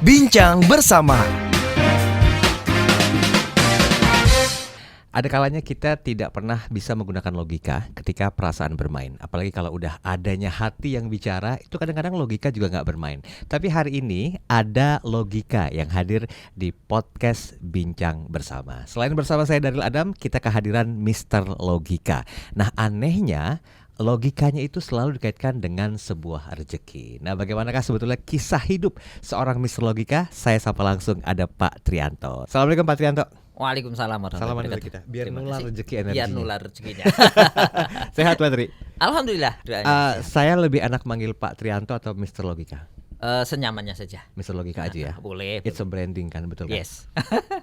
Bincang bersama. Ada kalanya kita tidak pernah bisa menggunakan logika ketika perasaan bermain. Apalagi kalau udah adanya hati yang bicara, itu kadang-kadang logika juga nggak bermain. Tapi hari ini ada logika yang hadir di podcast Bincang Bersama. Selain bersama saya Daryl Adam, kita kehadiran Mr. Logika. Nah, anehnya logikanya itu selalu dikaitkan dengan sebuah rezeki. Nah, bagaimanakah sebetulnya kisah hidup seorang Mr. Logika? Saya sapa langsung ada Pak Trianto. Assalamualaikum Pak Trianto. Waalaikumsalam warahmatullahi wabarakatuh. Kita. Biar Terima nular kasih. rezeki energinya. Biar nular rezekinya. Sehat Pak Tri? Alhamdulillah. Doanya. Saya lebih enak manggil Pak Trianto atau Mr. Logika? Senyamannya saja. Mr. Logika aja ya? Boleh. It's a branding kan, betul kan? Yes.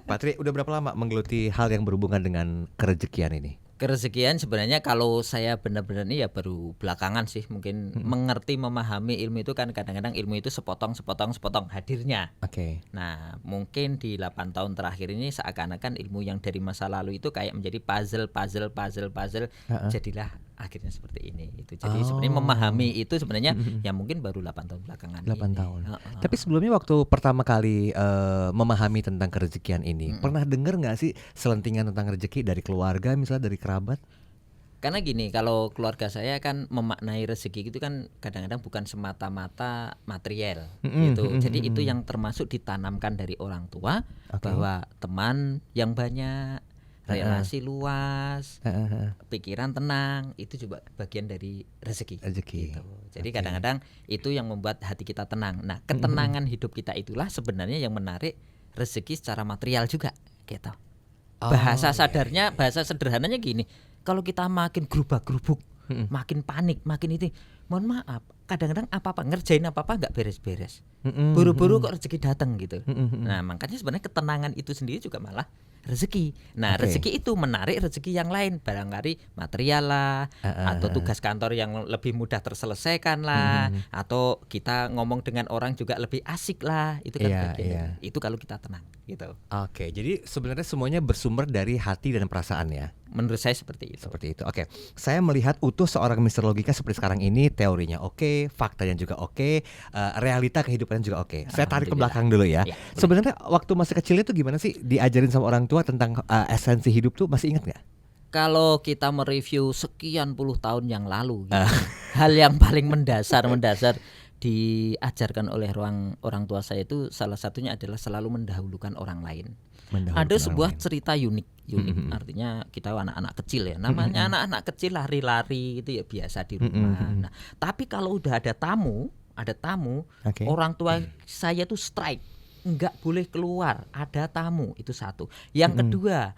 Pak Tri, udah berapa lama menggeluti hal yang berhubungan dengan kerezekian ini? Kerezekian sebenarnya kalau saya benar-benar ini ya baru belakangan sih mungkin mengerti, memahami ilmu itu kan kadang-kadang ilmu itu sepotong hadirnya. Oke. Nah, mungkin di 8 tahun terakhir ini seakan-akan ilmu yang dari masa lalu itu kayak menjadi puzzle. Jadilah akhirnya seperti ini. Itu jadi sebenarnya memahami itu sebenarnya ya mungkin baru 8 tahun belakangan 8 ini. tahun. Tapi sebelumnya waktu pertama kali memahami tentang kerezekian ini, pernah dengar nggak sih selentingan tentang rezeki dari keluarga, misalnya dari kerabat? Karena gini, kalau keluarga saya kan memaknai rezeki itu kan kadang-kadang bukan semata-mata material gitu. Jadi itu yang termasuk ditanamkan dari orang tua bahwa teman yang banyak, relasi luas, pikiran tenang, itu juga bagian dari rezeki. Gitu. Jadi kadang-kadang itu yang membuat hati kita tenang. Nah, ketenangan hidup kita itulah sebenarnya yang menarik rezeki secara material juga gitu. Bahasa sadarnya, bahasa sederhananya gini, kalau kita makin gerubak-gerubuk, makin panik, makin itu, mohon maaf, kadang-kadang apa-apa ngerjain apa-apa nggak beres-beres, buru-buru kok rezeki datang gitu. Nah, makanya sebenarnya ketenangan itu sendiri juga malah rezeki. Nah, rezeki itu menarik rezeki yang lain, barangkali material lah, atau tugas kantor yang lebih mudah terselesaikan lah, atau kita ngomong dengan orang juga lebih asik lah. Itu kan bagian dari itu kalau kita tenang gitu. Oke, jadi sebenarnya semuanya bersumber dari hati dan perasaan ya. Menurut saya seperti itu. Seperti itu. Oke. Saya melihat utuh seorang Mr. Logika seperti sekarang ini, teorinya oke, faktanya juga oke, realita kehidupannya juga oke. Saya tarik ke belakang dulu ya. Sebenarnya waktu masih kecilnya tuh gimana sih diajarin sama orang tua tentang esensi hidup tuh, masih ingat nggak? Kalau kita mereview sekian puluh tahun yang lalu, gitu, hal yang paling mendasar diajarkan oleh orang tua saya itu salah satunya adalah selalu mendahulukan orang lain. Ada sebuah cerita unik, artinya kita anak-anak kecil ya, namanya anak-anak kecil lari-lari itu ya biasa di rumah. Nah, tapi kalau udah ada tamu, orang tua saya tuh strike, nggak boleh keluar, ada tamu, itu satu. Yang kedua,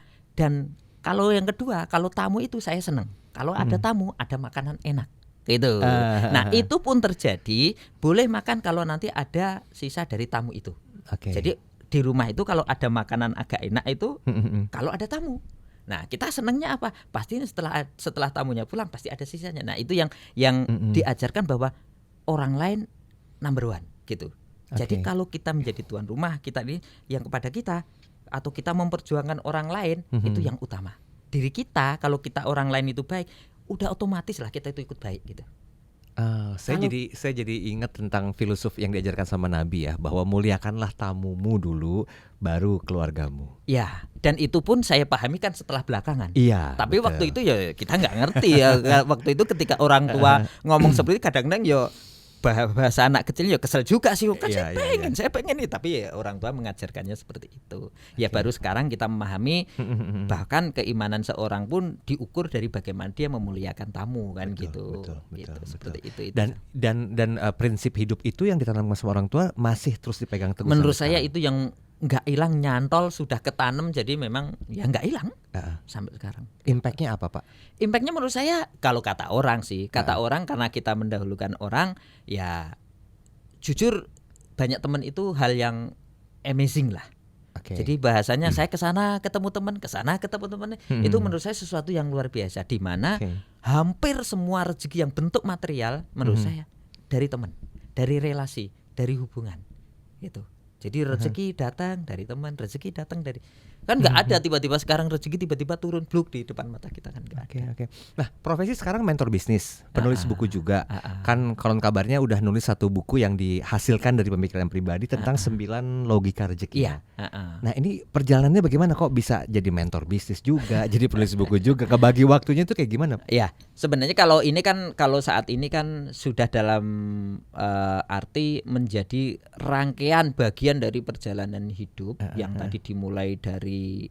kalau tamu itu saya seneng, kalau ada tamu ada makanan enak. Gitu. Nah, itu pun terjadi, boleh makan kalau nanti ada sisa dari tamu itu. Jadi di rumah itu kalau ada makanan agak enak itu kalau ada tamu. Nah, kita senangnya apa? Pasti setelah tamunya pulang pasti ada sisanya. Nah, itu yang diajarkan bahwa orang lain number one gitu. Jadi kalau kita menjadi tuan rumah, kita ini yang kepada kita atau kita memperjuangkan orang lain itu yang utama. Diri kita, kalau kita orang lain itu baik, udah otomatis lah kita itu ikut baik gitu. Saya jadi ingat tentang filosof yang diajarkan sama Nabi ya, bahwa muliakanlah tamumu dulu, baru keluargamu. Ya, dan itu pun saya pahami kan setelah belakangan. Iya. Tapi betul. waktu itu ya kita nggak ngerti ya. Waktu itu ketika orang tua ngomong seperti itu, kadang-kadang ya bahasa anak kecil ya kesel juga sih. Kan saya pengen nih, tapi ya orang tua mengajarkannya seperti itu. Ya baru sekarang kita memahami bahkan keimanan seorang pun diukur dari bagaimana dia memuliakan tamu kan. Betul. Seperti itu. Dan prinsip hidup itu yang ditanamkan sama orang tua masih terus dipegang teguh. Menurut saya itu yang nggak hilang, nyantol, sudah ketanam, jadi memang ya nggak hilang sampai sekarang. Impactnya apa, Pak? Impactnya menurut saya kalau kata orang orang karena kita mendahulukan orang, ya jujur banyak teman itu hal yang amazing lah. Jadi bahasanya saya kesana ketemu teman, kesana ketemu teman, itu menurut saya sesuatu yang luar biasa, di mana hampir semua rezeki yang bentuk material menurut saya dari teman, dari relasi, dari hubungan gitu. Jadi rezeki datang dari teman, rezeki datang dari Kan nggak ada tiba-tiba sekarang rezeki tiba-tiba turun bluk di depan mata kita, kan nggak ada. Oke. Nah, profesi sekarang mentor bisnis, penulis buku juga. Ah. Kan konon kabarnya udah nulis satu buku yang dihasilkan dari pemikiran pribadi tentang 9 logika rezeki. Iya. Nah, ini perjalanannya bagaimana kok bisa jadi mentor bisnis juga, jadi penulis buku juga, kebagi waktunya itu kayak gimana? Ya, sebenarnya kalau saat ini kan sudah dalam arti menjadi rangkaian bagian dari perjalanan hidup yang tadi dimulai dari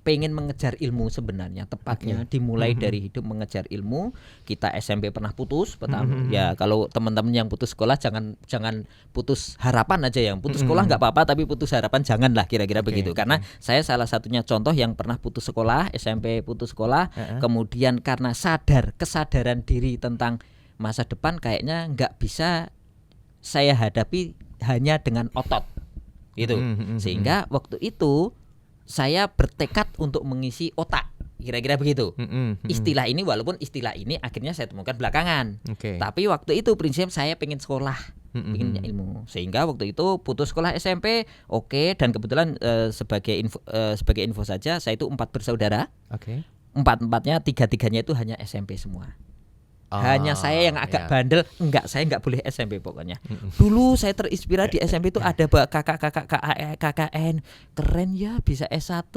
pengen mengejar ilmu, sebenarnya tepatnya dimulai dari hidup mengejar ilmu. Kita SMP pernah putus pertama. Ya kalau teman-teman yang putus sekolah jangan putus harapan aja, yang putus sekolah nggak apa-apa, tapi putus harapan janganlah, kira-kira begitu. Karena saya salah satunya contoh yang pernah putus sekolah, SMP putus sekolah, kemudian karena kesadaran diri tentang masa depan kayaknya nggak bisa saya hadapi hanya dengan otot gitu. Sehingga waktu itu saya bertekad untuk mengisi otak, kira-kira begitu. Istilah ini, walaupun istilah ini akhirnya saya temukan belakangan. Tapi waktu itu prinsip saya pengen sekolah, pengen ilmu. Sehingga waktu itu putus sekolah SMP, dan kebetulan sebagai info saja, saya itu 4 bersaudara. 4-4-nya, 3-3-nya itu hanya SMP semua. Hanya saya yang agak bandel, saya nggak boleh SMP pokoknya. Dulu saya terinspirasi di SMP itu ada kakak KKN, keren ya bisa S1,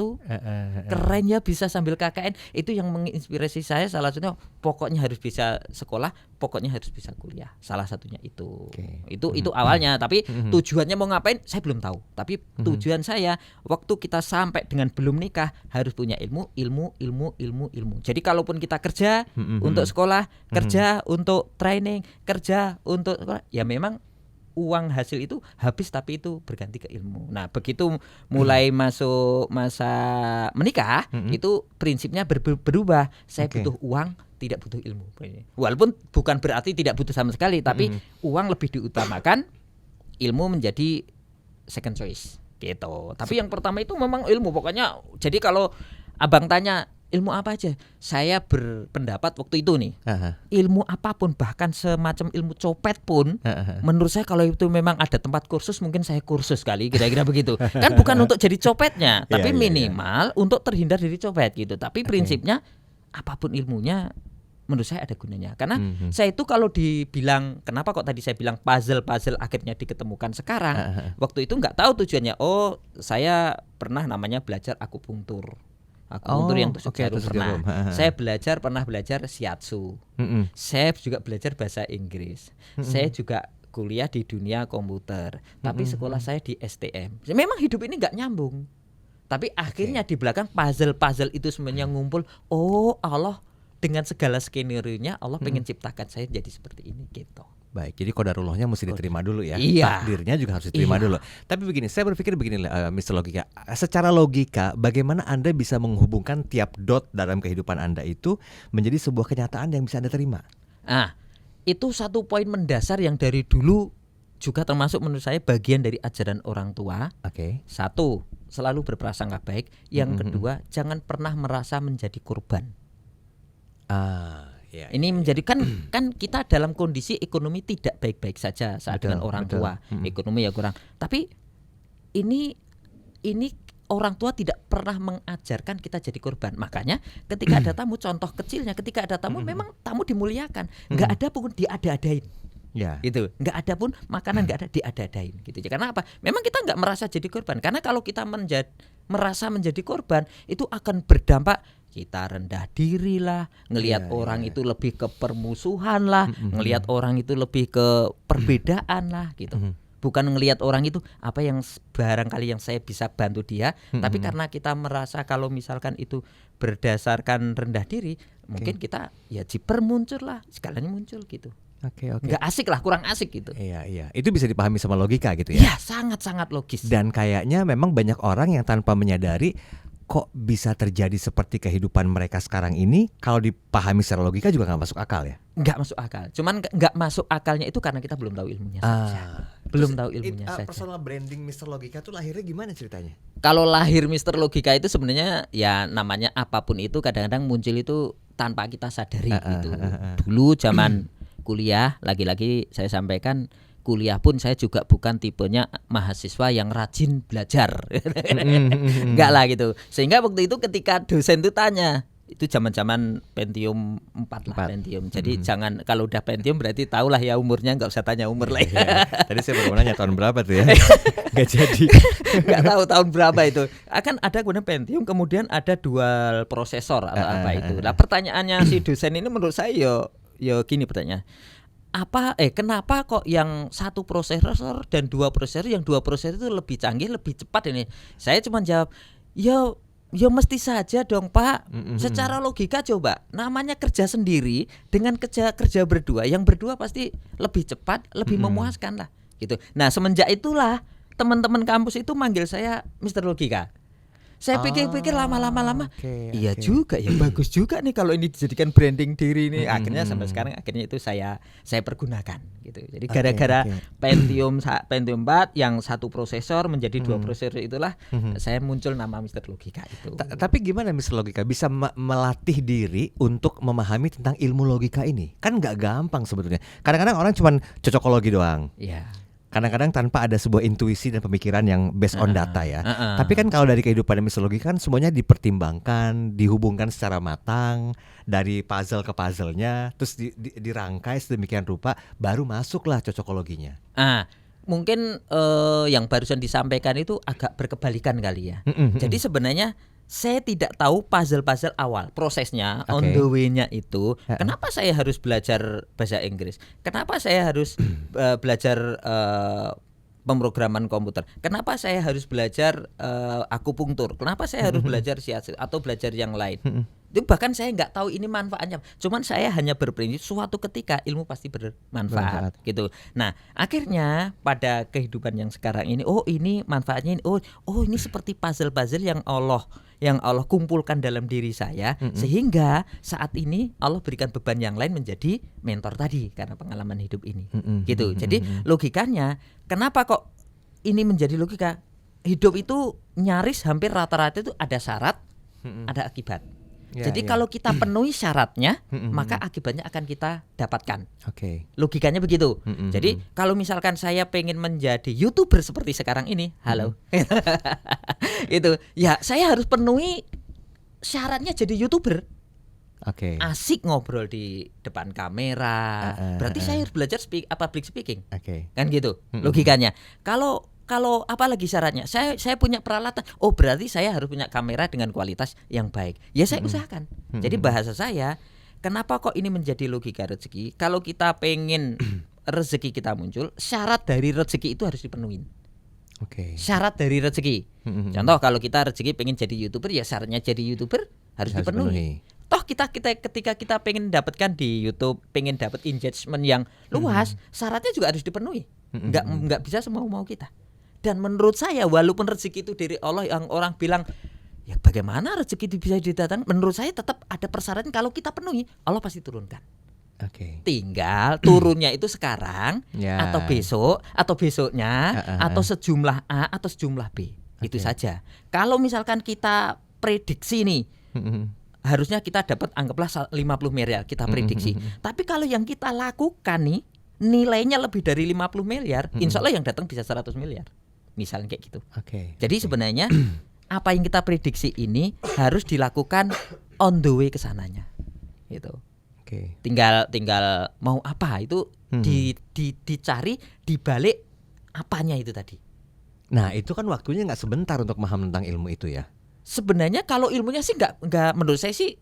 keren ya bisa sambil KKN. Itu yang menginspirasi saya, salah satunya pokoknya harus bisa sekolah, pokoknya harus bisa kuliah. Salah satunya itu. Itu awalnya, tapi tujuannya mau ngapain saya belum tahu. Tapi tujuan saya waktu kita sampai dengan belum nikah harus punya ilmu. Jadi kalaupun kita kerja untuk sekolah, kerja untuk training, kerja untuk ya memang uang hasil itu habis, tapi itu berganti ke ilmu. Nah, begitu mulai masuk masa menikah, itu prinsipnya berubah. Saya butuh uang, tidak butuh ilmu. Walaupun bukan berarti tidak butuh sama sekali, tapi uang lebih diutamakan, ilmu menjadi second choice gitu. Tapi yang pertama itu memang ilmu pokoknya. Jadi kalau abang tanya ilmu apa aja, saya berpendapat waktu itu nih, ilmu apapun, bahkan semacam ilmu copet pun, menurut saya kalau itu memang ada tempat kursus, mungkin saya kursus kali, kira-kira begitu. Kan bukan untuk jadi copetnya, tapi minimal untuk terhindar dari copet gitu. Tapi prinsipnya apapun ilmunya, menurut saya ada gunanya. Karena saya itu kalau dibilang, kenapa kok tadi saya bilang puzzle akhirnya diketemukan sekarang, waktu itu nggak tahu tujuannya. Oh, saya pernah namanya belajar akupunktur. Akupunktur yang tusuk jarum pernah. Saya pernah belajar shiatsu. Saya juga belajar bahasa Inggris. Saya juga kuliah di dunia komputer. Tapi sekolah saya di STM. Memang hidup ini nggak nyambung. Tapi akhirnya di belakang puzzle itu semuanya ngumpul. Oh, Allah dengan segala skenario-nya Allah pengen ciptakan saya jadi seperti ini gitu. Baik, jadi qadarullahnya mesti diterima dulu ya. Iya. Takdirnya juga harus diterima dulu. Tapi begini, saya berpikir begini, Mr. Logika. Secara logika, bagaimana Anda bisa menghubungkan tiap dot dalam kehidupan Anda itu menjadi sebuah kenyataan yang bisa Anda terima? Itu satu poin mendasar yang dari dulu juga termasuk menurut saya bagian dari ajaran orang tua. Satu, selalu berprasangka baik. Yang kedua, jangan pernah merasa menjadi korban. Ini menjadikan kan kita dalam kondisi ekonomi tidak baik-baik saja saat dengan orang tua. Ekonomi ya kurang. Tapi ini orang tua tidak pernah mengajarkan kita jadi korban. Makanya ketika ada tamu, contoh kecilnya ketika ada tamu memang tamu dimuliakan. Enggak ada pun diada-adain. Gitu. Enggak ada pun makanan enggak ada diada-adain gitu. Karena apa? Memang kita enggak merasa jadi korban. Karena kalau kita merasa menjadi korban, itu akan berdampak kita rendah diri lah, ngelihat orang itu lebih ke permusuhan lah, ngelihat orang itu lebih ke perbedaan lah gitu. Bukan ngelihat orang itu apa yang barangkali yang saya bisa bantu dia, tapi karena kita merasa kalau misalkan itu berdasarkan rendah diri, mungkin kita ya jiper muncul lah, segalanya muncul gitu. Nggak asik lah, kurang asik gitu. Iya. Itu bisa dipahami sama logika gitu ya? Iya, sangat-sangat logis. Dan kayaknya memang banyak orang yang tanpa menyadari kok bisa terjadi seperti kehidupan mereka sekarang ini, kalau dipahami secara logika juga nggak masuk akal ya? Nggak masuk akal. Cuman nggak masuk akalnya itu karena kita belum tahu ilmunya saja. Belum tahu ilmunya saja. Personal branding Mr. Logika tuh lahirnya gimana ceritanya? Kalau lahir Mr. Logika itu sebenarnya ya namanya apapun itu kadang-kadang muncul itu tanpa kita sadari gitu. Dulu zaman kuliah, lagi-lagi saya sampaikan kuliah pun saya juga bukan tipenya mahasiswa yang rajin belajar. Enggak lah gitu. Sehingga waktu itu ketika dosen itu tanya, itu zaman-zaman Pentium 4 lah, Pentium. Jadi jangan, kalau udah Pentium berarti tahulah ya umurnya, nggak usah tanya umur lah ya. Tadi saya baru nanya tahun berapa tuh ya. Nggak jadi. Nggak tahu tahun berapa itu. Akan ada kemudian Pentium, kemudian ada dual prosesor atau apa itu. Nah pertanyaannya si dosen ini menurut saya yo gini pertanyaannya. Kenapa kok yang satu prosesor dan dua prosesor, yang dua prosesor itu lebih canggih, lebih cepat ini? Saya cuma jawab, Ya mesti saja dong Pak. Secara logika coba, namanya kerja sendiri dengan kerja berdua, yang berdua pasti lebih cepat, lebih memuaskan lah gitu. Nah semenjak itulah teman-teman kampus itu manggil saya Mr. Logika. Saya pikir-pikir lama-lama, iya juga ya, bagus juga nih kalau ini dijadikan branding diri nih. Akhirnya sampai sekarang itu saya pergunakan gitu. Jadi gara-gara Pentium 4 yang satu prosesor menjadi dua prosesor itulah saya muncul nama Mr. Logika itu. Tapi gimana Mr. Logika bisa melatih diri untuk memahami tentang ilmu logika ini? Kan nggak gampang sebetulnya. Kadang-kadang orang cuma cocokologi doang. Iya. Kadang-kadang tanpa ada sebuah intuisi dan pemikiran yang based on data ya. Tapi kan kalau dari kehidupan Mr. Logika kan semuanya dipertimbangkan, dihubungkan secara matang, dari puzzle ke puzzle-nya, terus dirangkai sedemikian rupa, baru masuklah cocokologinya. Mungkin yang barusan disampaikan itu agak berkebalikan kali ya. Jadi sebenarnya saya tidak tahu puzzle-puzzle awal prosesnya, on the way-nya itu. Kenapa saya harus belajar bahasa Inggris? Kenapa saya harus belajar pemrograman komputer? Kenapa saya harus belajar akupunktur? Kenapa saya harus belajar siasat atau belajar yang lain? Itu bahkan saya nggak tahu ini manfaatnya. Cuman saya hanya berprinsip suatu ketika ilmu pasti bermanfaat gitu. Nah akhirnya pada kehidupan yang sekarang ini, ini manfaatnya ini. Oh ini seperti puzzle-puzzle yang Allah kumpulkan dalam diri saya, sehingga saat ini Allah berikan beban yang lain menjadi mentor tadi karena pengalaman hidup ini gitu. Jadi logikanya kenapa kok ini menjadi logika? Hidup itu nyaris hampir rata-rata itu ada syarat, ada akibat. Jadi kalau kita penuhi syaratnya, maka akibatnya akan kita dapatkan. Logikanya begitu. Jadi kalau misalkan saya pengen menjadi YouTuber seperti sekarang ini, itu ya saya harus penuhi syaratnya jadi YouTuber. Asik ngobrol di depan kamera. Berarti saya harus belajar public speaking. Kan gitu logikanya. Kalau apalagi syaratnya, saya punya peralatan. Oh berarti saya harus punya kamera dengan kualitas yang baik. Ya saya usahakan. Jadi bahasa saya, kenapa kok ini menjadi logika rezeki? Kalau kita pengen rezeki kita muncul, syarat dari rezeki itu harus dipenuhi. Syarat dari rezeki. Contoh kalau kita rezeki pengen jadi YouTuber, ya syaratnya jadi YouTuber harus dipenuhi. Toh kita ketika kita pengen dapatkan di YouTube, pengen dapat engagement yang luas, syaratnya juga harus dipenuhi. Enggak bisa semau-mau kita. Dan menurut saya walaupun rezeki itu dari Allah, yang orang bilang ya bagaimana rezeki itu bisa didatangkan, menurut saya tetap ada persyaratan. Kalau kita penuhi, Allah pasti turunkan. Tinggal turunnya itu sekarang atau besok atau besoknya atau sejumlah A atau sejumlah B. Itu saja. Kalau misalkan kita prediksi nih, harusnya kita dapat anggaplah 50 miliar kita prediksi. Tapi kalau yang kita lakukan nih nilainya lebih dari 50 miliar, insya Allah yang datang bisa 100 miliar. Misalnya kayak gitu. Jadi sebenarnya apa yang kita prediksi ini harus dilakukan on the way ke sananya. Gitu. Tinggal mau apa itu dicari di balik apanya itu tadi. Nah, itu kan waktunya nggak sebentar untuk paham tentang ilmu itu ya. Sebenarnya kalau ilmunya sih nggak menurut saya sih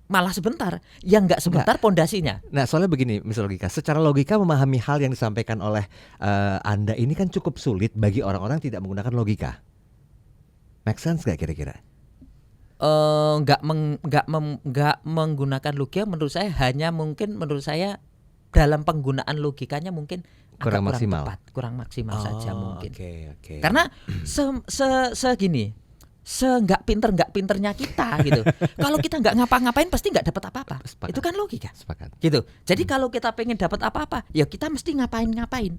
malah sebentar. Yang nggak sebentar pondasinya. Nah soalnya begini Mr. Logika, secara logika memahami hal yang disampaikan oleh Anda ini kan cukup sulit bagi orang-orang tidak menggunakan logika. Make sense gak kira-kira? Nggak menggunakan logika menurut saya hanya mungkin menurut saya dalam penggunaan logikanya mungkin kurang maksimal. Kurang maksimal saja mungkin. Okay. Karena segini. Nggak pinternya kita gitu. Kalau kita nggak ngapa-ngapain pasti nggak dapat apa-apa. Itu kan logika. Gitu. Jadi kalau kita pengen dapat apa-apa, ya kita mesti ngapain-ngapain.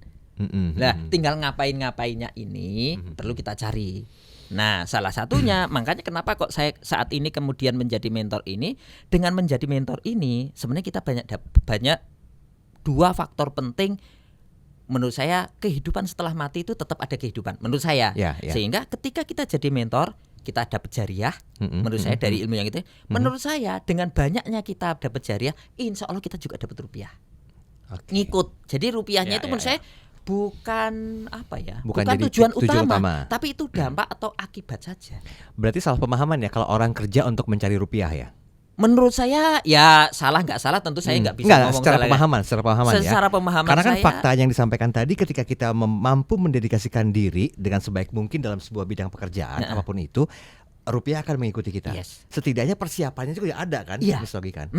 Nah, tinggal ngapain-ngapainnya ini perlu kita cari. Nah, salah satunya makanya kenapa kok saya saat ini kemudian menjadi mentor ini. Dengan menjadi mentor ini sebenarnya kita banyak dua faktor penting menurut saya kehidupan setelah mati itu tetap ada kehidupan menurut saya. Sehingga ketika kita jadi mentor, kita dapat jariah, menurut saya dari ilmu yang itu, menurut saya dengan banyaknya kita dapat jariah, insya Allah kita juga dapat rupiah. Ngikut. Jadi rupiahnya itu menurut saya bukan bukan tujuan utama, tapi itu dampak atau akibat saja. Berarti salah pemahaman ya kalau orang kerja untuk mencari rupiah ya? Menurut saya ya salah nggak salah tentu saya nggak bisa ngomong secara salah. pemahaman ya. Secara pemahaman karena kan saya, fakta yang disampaikan tadi ketika kita mampu mendedikasikan diri dengan sebaik mungkin dalam sebuah bidang pekerjaan apapun itu, rupiah akan mengikuti kita. Setidaknya persiapannya juga ada kan, Mas Logi kan.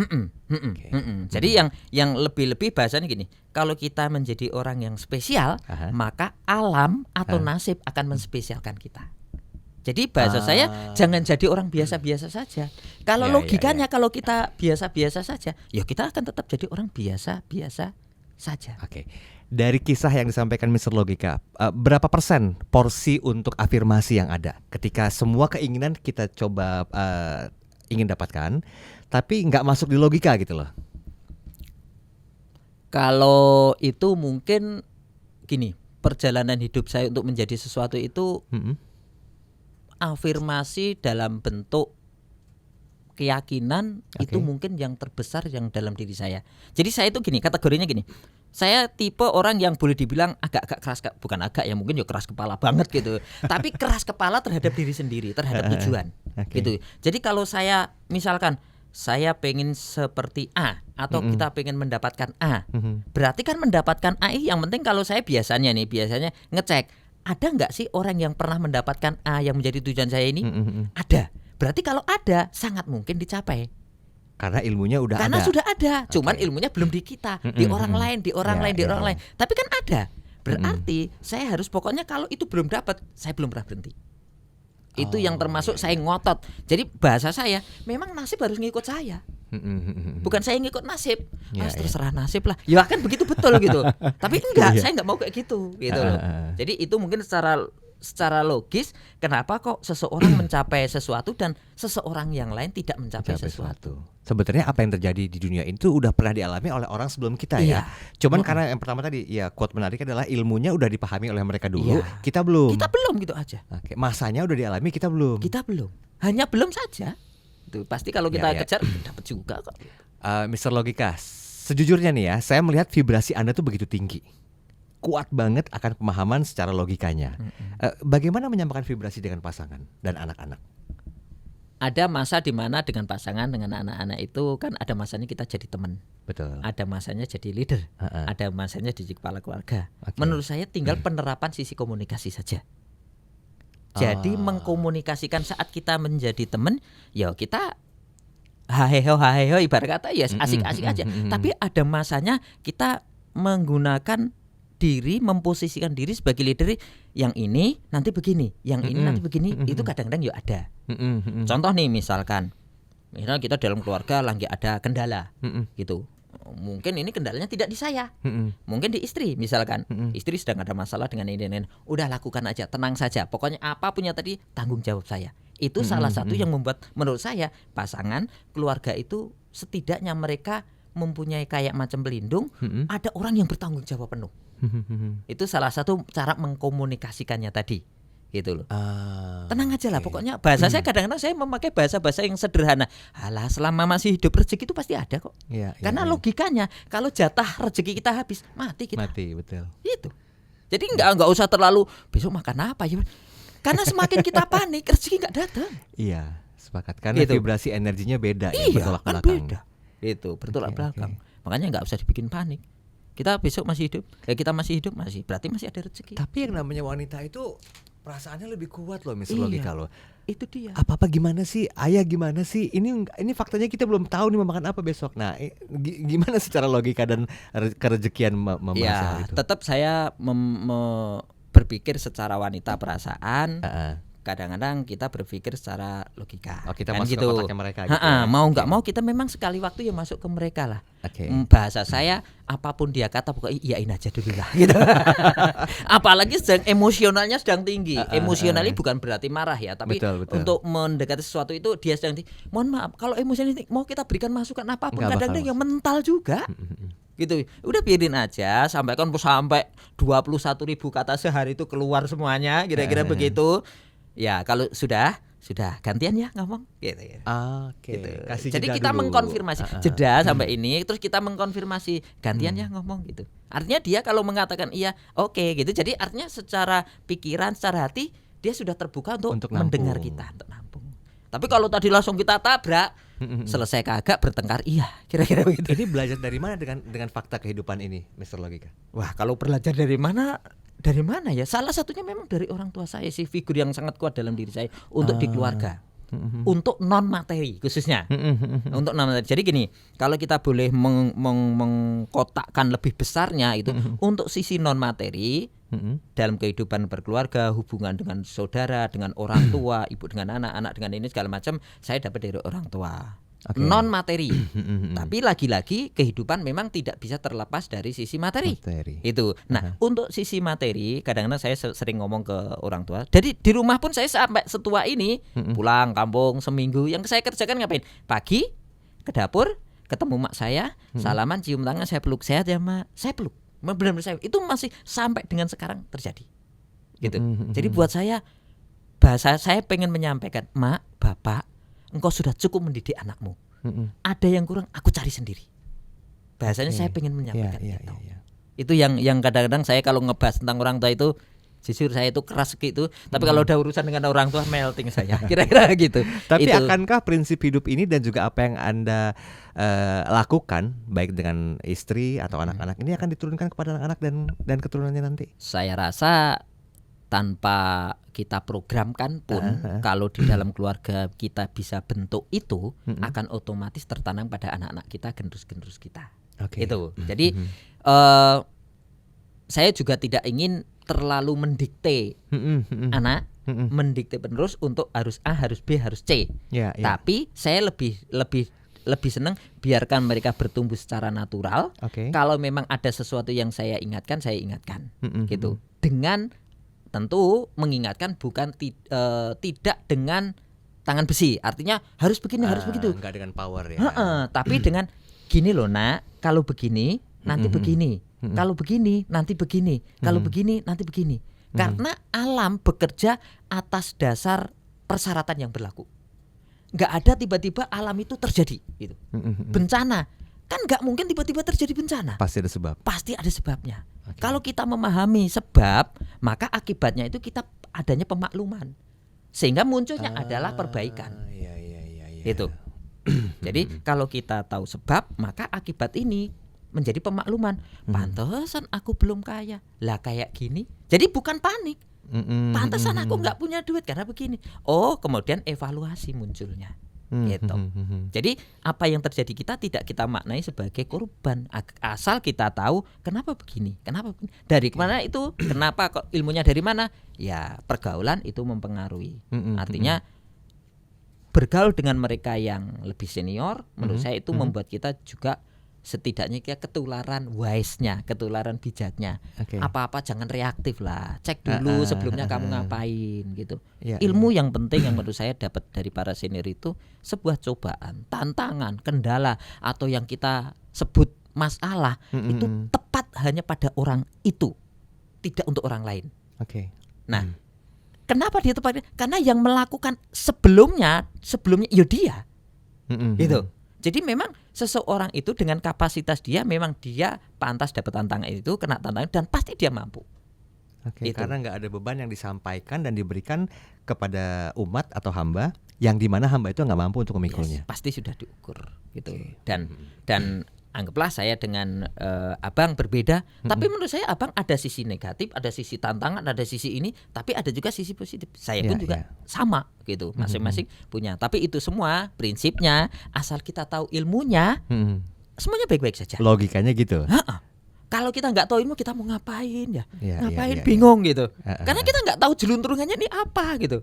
Jadi yang lebih-lebih bahasanya gini, kalau kita menjadi orang yang spesial, maka alam atau nasib akan menspesialkan kita. Jadi bahasa saya jangan jadi orang biasa-biasa saja. Kalau logikanya kalau kita biasa-biasa saja, ya kita akan tetap jadi orang biasa-biasa saja. Dari kisah yang disampaikan Mr. Logika, berapa persen porsi untuk afirmasi yang ada ketika semua keinginan kita coba ingin dapatkan, tapi nggak masuk di logika gitu loh? Kalau itu mungkin gini, perjalanan hidup saya untuk menjadi sesuatu itu afirmasi dalam bentuk keyakinan itu mungkin yang terbesar yang dalam diri saya. Jadi saya itu gini, kategorinya gini. Saya tipe orang yang boleh dibilang agak keras, bukan agak ya, mungkin ya keras kepala banget gitu. Tapi keras kepala terhadap diri sendiri, terhadap tujuan. Gitu. Jadi kalau saya misalkan saya pengen seperti A atau kita pengen mendapatkan A, berarti kan mendapatkan A yang penting kalau saya biasanya ngecek, ada nggak sih orang yang pernah mendapatkan A yang menjadi tujuan saya ini? Ada. Berarti kalau ada, sangat mungkin dicapai. Karena ilmunya udah Karena ada. sudah ada. Cuman ilmunya belum di kita, di orang lain, di orang lain. Tapi kan ada. Berarti saya harus pokoknya kalau itu belum dapat, saya belum pernah berhenti. Itu yang termasuk saya ngotot. Jadi bahasa saya, memang nasib harus ngikut saya. Bukan saya ngikut nasib. Terserah nasib lah. Ya kan begitu betul gitu. Tapi enggak, saya enggak mau kayak gitu loh. Jadi itu mungkin secara logis kenapa kok seseorang mencapai sesuatu dan seseorang yang lain tidak mencapai sesuatu. Sebenarnya apa yang terjadi di dunia itu udah pernah dialami oleh orang sebelum kita ya. Cuman karena yang pertama tadi ya quote menarik adalah ilmunya udah dipahami oleh mereka dulu, kita belum. Kita belum gitu aja. Masanya udah dialami, kita belum. Kita belum. Hanya belum saja. Itu pasti kalau kita kejar dapat juga kok. Mr. Logika, sejujurnya nih ya, saya melihat vibrasi Anda tuh begitu tinggi. Kuat banget akan pemahaman secara logikanya. Bagaimana menyamakan vibrasi dengan pasangan dan anak-anak? Ada masa di mana dengan pasangan, dengan anak-anak itu kan ada masanya kita jadi teman. Betul. Ada masanya jadi leader. Ada masanya jadi kepala keluarga. Menurut saya tinggal penerapan sisi komunikasi saja. Jadi mengkomunikasikan saat kita menjadi teman, ya kita haheho ibarat kata ya asik-asik aja. Tapi ada masanya kita menggunakan diri, memposisikan diri sebagai leader, yang ini nanti begini, yang ini nanti begini, itu kadang-kadang ya ada. Contoh nih misalnya kita dalam keluarga lagi ada kendala gitu. Mungkin ini kendalanya tidak di saya, mungkin di istri misalkan. Istri sedang ada masalah dengan ini. Udah lakukan aja, tenang saja. Pokoknya apa punya tadi tanggung jawab saya. Itu salah satu yang membuat menurut saya pasangan keluarga itu setidaknya mereka mempunyai kayak macam pelindung. Ada orang yang bertanggung jawab penuh. Itu salah satu cara mengkomunikasikannya tadi, gitu loh. Tenang aja lah, pokoknya bahasa saya kadang-kadang saya memakai bahasa-bahasa yang sederhana. Alah, selama masih hidup rezeki itu pasti ada kok. Karena logikanya kalau jatah rezeki kita habis, mati kita. Mati, betul. Itu. Jadi nggak usah terlalu besok makan apa ya. Karena semakin kita panik, rezeki nggak datang. Iya, sepakat. Karena vibrasi energinya beda ya, bertolak belakang. Beda. Itu bertolak belakang. Makanya nggak usah dibikin panik. Kita besok masih hidup, kita masih hidup, berarti masih ada rezeki. Tapi yang namanya wanita itu perasaannya lebih kuat loh, Mr. Logika loh. Itu dia. Apa gimana sih? Ayah gimana sih? Ini faktanya kita belum tahu nih mau makan apa besok. Nah, gimana secara logika dan kerezekian membahas itu? Tetap saya berpikir secara wanita perasaan. Kadang-kadang kita berpikir secara logika. Kita kan masuk gitu. ke otaknya mereka gitu. Mau nggak mau kita memang sekali waktu ya masuk ke mereka lah. Bahasa saya apapun dia kata pokoknya iyain aja dulu lah gitu. Apalagi sedang emosionalnya sedang tinggi. Emosionalnya bukan berarti marah ya, tapi betul. untuk mendekati sesuatu itu dia sedang tinggi. Mohon maaf kalau emosionalnya mau kita berikan masukan apapun kadang-kadang yang mental juga. gitu. Udah biarin aja sampai 21.000 kata sehari itu keluar semuanya, kira-kira begitu. Ya kalau sudah gantian ya ngomong gitu ya. Oke. Gitu. Kasih Jadi jeda kita dulu. mengkonfirmasi jeda sampai ini, terus kita mengkonfirmasi gantian ya ngomong gitu. Artinya dia kalau mengatakan iya, oke gitu. Jadi artinya secara pikiran, secara hati dia sudah terbuka untuk mendengar nampung. kita, untuk nampung. Tapi kalau tadi langsung kita tabrak, selesai kagak bertengkar, iya kira-kira begitu. Ini belajar dari mana dengan fakta kehidupan ini, Mr. Logika? Wah, kalau belajar dari mana? Dari mana ya? Salah satunya memang dari orang tua saya sih, figur yang sangat kuat dalam diri saya untuk di keluarga. Untuk non materi khususnya. Untuk non materi. Jadi gini, kalau kita boleh mengkotakkan lebih besarnya itu untuk sisi non materi dalam kehidupan berkeluarga, hubungan dengan saudara, dengan orang tua, ibu dengan anak dengan ini segala macam, saya dapat dari orang tua. Okay. Non materi. Tapi lagi-lagi kehidupan memang tidak bisa terlepas dari sisi materi. Itu. Nah, untuk sisi materi kadang-kadang saya sering ngomong ke orang tua. Jadi di rumah pun saya sampai setua ini pulang kampung seminggu, yang saya kerjakan ngapain? Pagi ke dapur, ketemu mak saya, salaman, cium tangan, saya peluk, sehat ya mak. Saya peluk. Benar-benar saya. Itu masih sampai dengan sekarang terjadi. Gitu. Jadi buat saya, bahasa saya pengen menyampaikan, mak, bapak, engkau sudah cukup mendidik anakmu. Ada yang kurang, aku cari sendiri. Bahasanya saya pengen menyampaikan itu. Itu yang kadang-kadang saya kalau ngebahas tentang orang tua itu, jujur saya itu keras gitu. Tapi kalau udah urusan dengan orang tua, melting saya. Kira-kira gitu. Tapi itu. Akankah prinsip hidup ini dan juga apa yang Anda lakukan, baik dengan istri atau anak-anak, ini akan diturunkan kepada anak-anak dan keturunannya nanti? Saya rasa tanpa kita programkan pun, kalau di dalam keluarga kita bisa bentuk itu, akan otomatis tertanam pada anak-anak kita, generus-generus kita. Itu. Jadi saya juga tidak ingin terlalu mendikte anak, mendikte penerus untuk harus A, harus B, harus C. Tapi saya lebih senang biarkan mereka bertumbuh secara natural. Kalau memang ada sesuatu yang saya ingatkan, gitu. Dengan tentu mengingatkan bukan tidak dengan tangan besi, artinya harus begini, harus begitu. Enggak dengan power ya. Tapi dengan gini loh nak, kalau begini nanti begini, kalau begini nanti begini, kalau begini nanti begini. Karena alam bekerja atas dasar persyaratan yang berlaku. Nggak ada tiba-tiba alam itu terjadi gitu. Bencana kan nggak mungkin tiba-tiba terjadi bencana. Pasti ada sebab. Pasti ada sebabnya. Kalau kita memahami sebab, maka akibatnya itu kita adanya pemakluman, sehingga munculnya adalah perbaikan. Itu. Jadi kalau kita tahu sebab, maka akibat ini menjadi pemakluman. Pantesan aku belum kaya, lah kayak gini. Jadi bukan panik. Pantesan aku nggak punya duit karena begini. Oh, kemudian evaluasi munculnya. Gitu. Jadi apa yang terjadi kita tidak kita maknai sebagai korban, asal kita tahu kenapa begini, dari mana itu, kenapa kok, ilmunya dari mana. Ya pergaulan itu mempengaruhi. Artinya bergaul dengan mereka yang lebih senior, menurut saya itu membuat kita juga setidaknya kita ketularan wise-nya, ketularan bijaknya. Apa-apa jangan reaktif lah, cek dulu sebelumnya kamu ngapain gitu. Ilmu yang penting yang menurut saya dapat dari para senior itu sebuah cobaan, tantangan, kendala, atau yang kita sebut masalah itu tepat hanya pada orang itu, tidak untuk orang lain. Nah, kenapa dia tepat? Karena yang melakukan sebelumnya ya dia. Gitu. Jadi memang seseorang itu dengan kapasitas dia, memang dia pantas dapat tantangan itu, kena tantangan, dan pasti dia mampu. Karena nggak ada beban yang disampaikan dan diberikan kepada umat atau hamba, yang dimana hamba itu nggak mampu untuk memikulnya. Pasti sudah diukur gitu. Dan anggaplah saya dengan abang berbeda, tapi menurut saya abang ada sisi negatif, ada sisi tantangan, ada sisi ini, tapi ada juga sisi positif. Saya pun juga sama gitu, masing-masing punya. Tapi itu semua prinsipnya, asal kita tahu ilmunya, semuanya baik-baik saja. Logikanya gitu. Kalau kita nggak tahu ilmu, kita mau ngapain ya? Ngapain bingung gitu. Karena kita nggak tahu jelunturungannya ini apa gitu.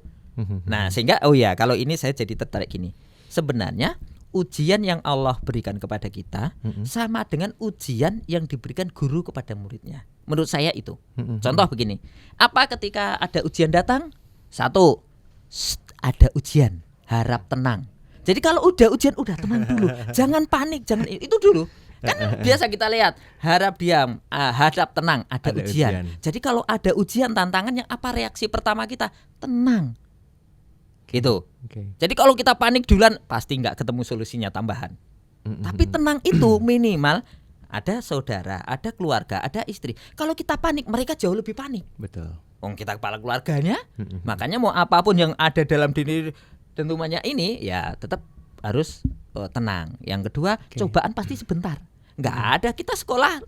Nah sehingga kalau ini saya jadi tertarik gini. Sebenarnya ujian yang Allah berikan kepada kita sama dengan ujian yang diberikan guru kepada muridnya. Menurut saya itu. Contoh begini, apa ketika ada ujian datang? Satu, ada ujian, harap tenang. Jadi kalau udah ujian, udah tenang dulu, jangan panik, jangan itu dulu. Kan biasa kita lihat harap diam, hadap tenang, ada ujian. Jadi kalau ada ujian tantangannya apa reaksi pertama kita? Tenang. Gitu. Jadi kalau kita panik duluan pasti nggak ketemu solusinya tambahan. Tapi tenang itu minimal ada saudara, ada keluarga, ada istri. Kalau kita panik mereka jauh lebih panik. Betul. Kita kepala keluarganya. Makanya mau apapun yang ada dalam diri tentunya ini ya tetap harus tenang. Yang kedua, cobaan pasti sebentar. Nggak ada kita sekolah,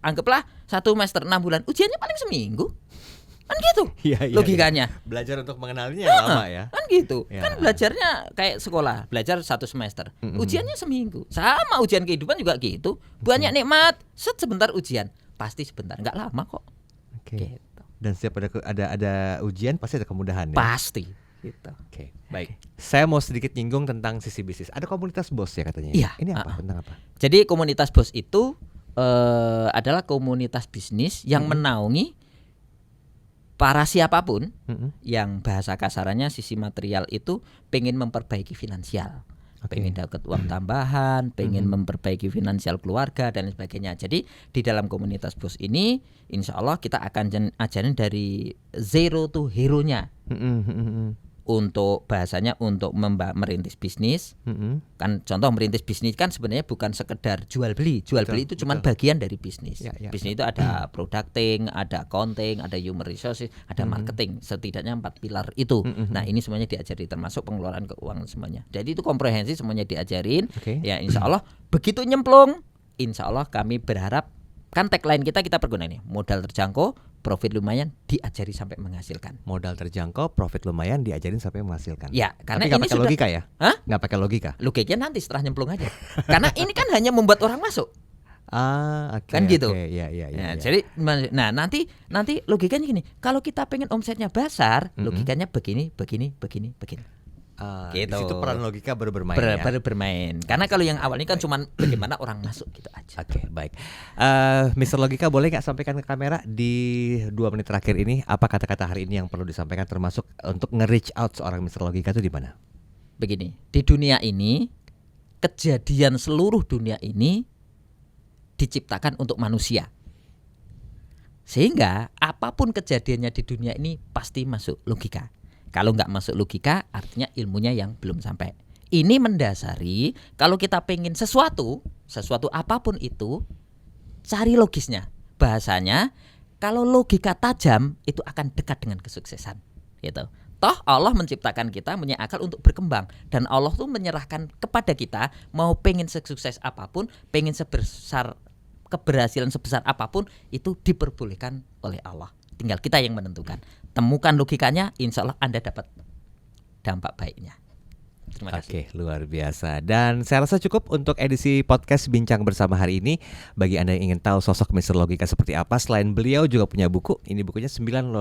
anggaplah 1 semester 6 bulan, ujiannya paling seminggu. Kan gitu logikanya. Belajar untuk mengenalinya lama ya. Kan gitu. Kan belajarnya kayak sekolah, belajar 1 semester. Ujiannya seminggu. Sama ujian kehidupan juga gitu. Banyak nikmat, sebentar ujian. Pasti sebentar, nggak lama kok. Gitu. Dan setiap ada ujian pasti ada kemudahan ya. Pasti. Gitu. Baik. Saya mau sedikit nyinggung tentang sisi bisnis. Ada komunitas bos ya katanya. Iya. Ini apa? Tentang apa? Jadi komunitas bos itu adalah komunitas bisnis yang menaungi para siapapun yang bahasa kasarannya sisi material itu pengen memperbaiki finansial, pengen dapat uang tambahan, pengen memperbaiki finansial keluarga dan sebagainya. Jadi di dalam komunitas bos ini, insya Allah kita akan ajarin dari zero to hero-nya. Untuk bahasanya untuk merintis bisnis. Kan contoh merintis bisnis kan sebenarnya bukan sekedar jual beli itu cuma bagian dari bisnis. Bisnis itu ada producting, ada accounting, ada human resources, ada marketing, setidaknya 4 pilar itu. Nah ini semuanya diajari termasuk pengelolaan keuangan semuanya. Jadi itu komprehensif semuanya diajarin. Ya insya Allah begitu nyemplung, insya Allah kami berharap kan tagline kita perguna ini modal terjangkau, profit lumayan, diajari sampai menghasilkan. Modal terjangkau, profit lumayan, diajarin sampai menghasilkan. Ya, karena tapi ini pakai logika ya? Nggak pakai logika? Logikanya nanti setelah nyemplung aja. Karena ini kan hanya membuat orang masuk. Kan gitu. Ya. Jadi, nanti logikanya gini. Kalau kita pengen omsetnya besar, logikanya begini. Gitu. Di situ peran logika baru bermain. Baru bermain. Karena kalau yang awal ini kan cuma bagaimana orang masuk gitu aja. Baik. Mr. Logika boleh nggak sampaikan ke kamera di 2 menit terakhir ini apa kata-kata hari ini yang perlu disampaikan termasuk untuk nge-reach out seorang Mr. Logika itu di mana? Begini, di dunia ini kejadian seluruh dunia ini diciptakan untuk manusia. Sehingga apapun kejadiannya di dunia ini pasti masuk logika. Kalau nggak masuk logika artinya ilmunya yang belum sampai. Ini mendasari kalau kita pengen sesuatu apapun itu cari logisnya. Bahasanya kalau logika tajam itu akan dekat dengan kesuksesan. Gitu. Toh Allah menciptakan kita punya akal untuk berkembang dan Allah tuh menyerahkan kepada kita mau pengen sukses apapun, pengen sebesar keberhasilan sebesar apapun itu diperbolehkan oleh Allah. Tinggal kita yang menentukan. Temukan logikanya, insya Allah Anda dapat dampak baiknya. Terima kasih. Luar biasa. Dan saya rasa cukup untuk edisi podcast Bincang Bersama hari ini. Bagi Anda yang ingin tahu sosok Mr. Logika seperti apa, selain beliau juga punya buku. Ini bukunya 9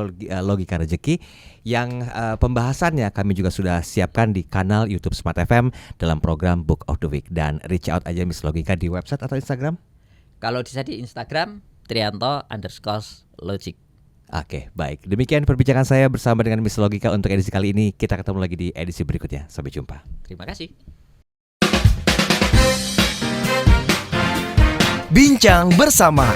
Logika Rezeki yang pembahasannya kami juga sudah siapkan di kanal YouTube Smart FM dalam program Book of the Week. Dan reach out aja Mr. Logika di website atau Instagram? Kalau bisa di Instagram Trianto_Logic. Baik. Demikian perbincangan saya bersama dengan Mr. Logika untuk edisi kali ini. Kita ketemu lagi di edisi berikutnya. Sampai jumpa. Terima kasih. Bincang bersama.